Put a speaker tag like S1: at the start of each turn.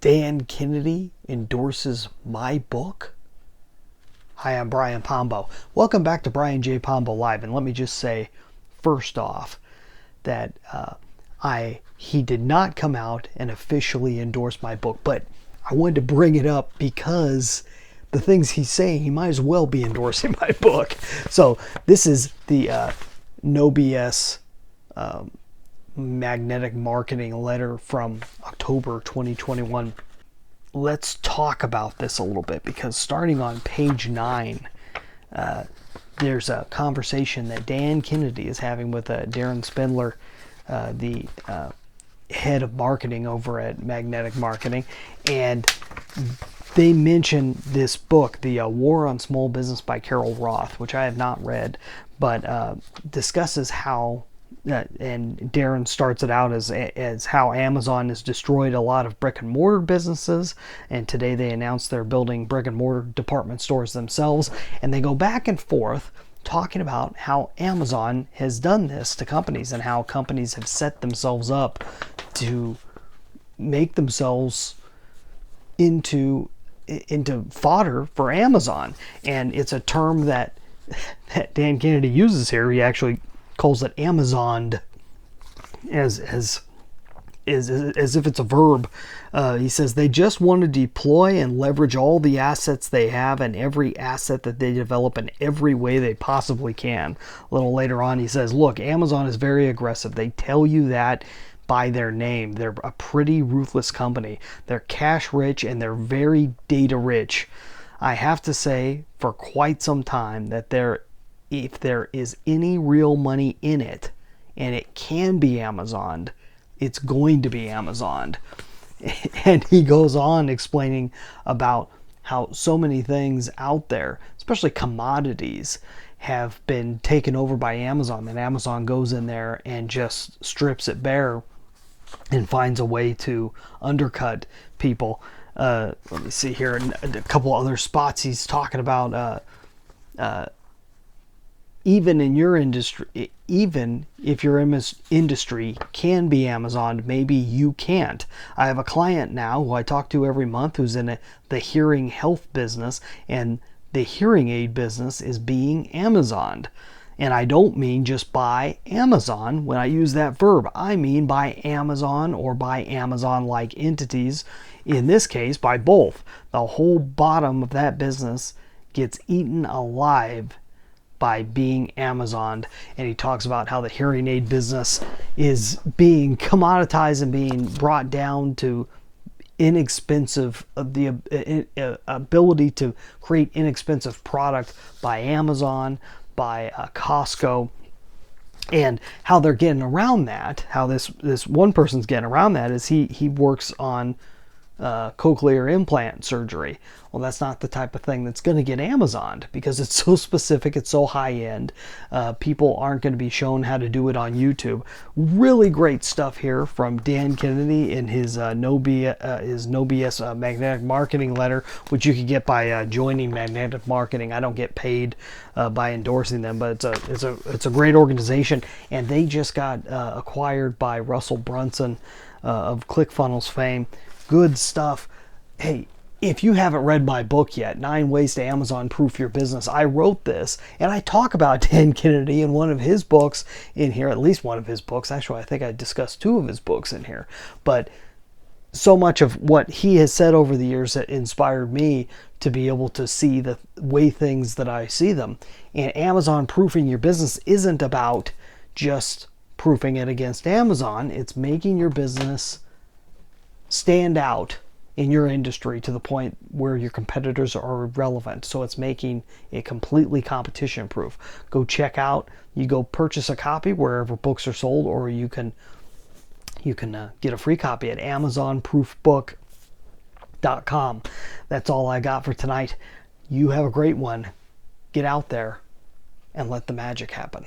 S1: Dan Kennedy endorses my book? Hi, I'm Brian Pombo. Welcome back to Brian J. Pombo Live. And let me just say, first off, that he did not come out and officially endorse my book, but I wanted to bring it up because the things he's saying, he might as well be endorsing my book. So this is the No BS magnetic marketing letter from October 2021. Let's talk about this a little bit, because starting on page 9, there's a conversation that Dan Kennedy is having with Darren Spindler, the head of marketing over at Magnetic Marketing, and they mention this book, The War on Small Business by Carol Roth, which I have not read, but discusses how and Darren starts it out as how Amazon has destroyed a lot of brick and mortar businesses, and today they announced they're building brick and mortar department stores themselves, and they go back and forth talking about how Amazon has done this to companies and how companies have set themselves up to make themselves into fodder for Amazon. And it's a term that Dan Kennedy uses here. He actually calls it Amazoned, as if it's a verb. He says they just want to deploy and leverage all the assets they have and every asset that they develop in every way they possibly can. A little later on, he says, look, Amazon is very aggressive. They tell you that by their name. They're a pretty ruthless company. They're cash rich and they're very data rich. I have to say for quite some time that if there is any real money in it, and it can be Amazoned, it's going to be Amazoned. And he goes on explaining about how so many things out there, especially commodities, have been taken over by Amazon, and Amazon goes in there and just strips it bare and finds a way to undercut people. Let me see here, a couple other spots he's talking about even in your industry, even if your industry can be Amazoned, maybe you can't. I have a client now who I talk to every month who's in the hearing health business, and the hearing aid business is being Amazoned. And I don't mean just by Amazon when I use that verb. I mean by Amazon or by Amazon-like entities. In this case, by both. The whole bottom of that business gets eaten alive by being Amazoned. And he talks about how the hearing aid business is being commoditized and being brought down to inexpensive, the ability to create inexpensive product by Amazon, by Costco, and how they're getting around that. How this one person's getting around that is he works on cochlear implant surgery. Well, that's not the type of thing that's going to get Amazoned, because it's so specific, it's so high end. People aren't going to be shown how to do it on YouTube. Really great stuff here from Dan Kennedy in his No BS magnetic marketing letter, which you can get by joining Magnetic Marketing. I don't get paid by endorsing them, but it's a great organization, and they just got acquired by Russell Brunson of ClickFunnels fame. Good stuff. Hey, if you haven't read my book yet, 9 Ways to Amazon Proof Your Business, I wrote this, and I talk about Dan Kennedy in one of his books in here, at least one of his books. Actually, I think I discussed 2 of his books in here. But so much of what he has said over the years that inspired me to be able to see the way things that I see them. And Amazon proofing your business isn't about just proofing it against Amazon. It's making your business stand out in your industry to the point where your competitors are irrelevant. So it's making it completely competition proof. Go check out, you go purchase a copy wherever books are sold, or you can get a free copy at amazonproofbook.com. That's all I got for tonight. You have a great one. Get out there and let the magic happen.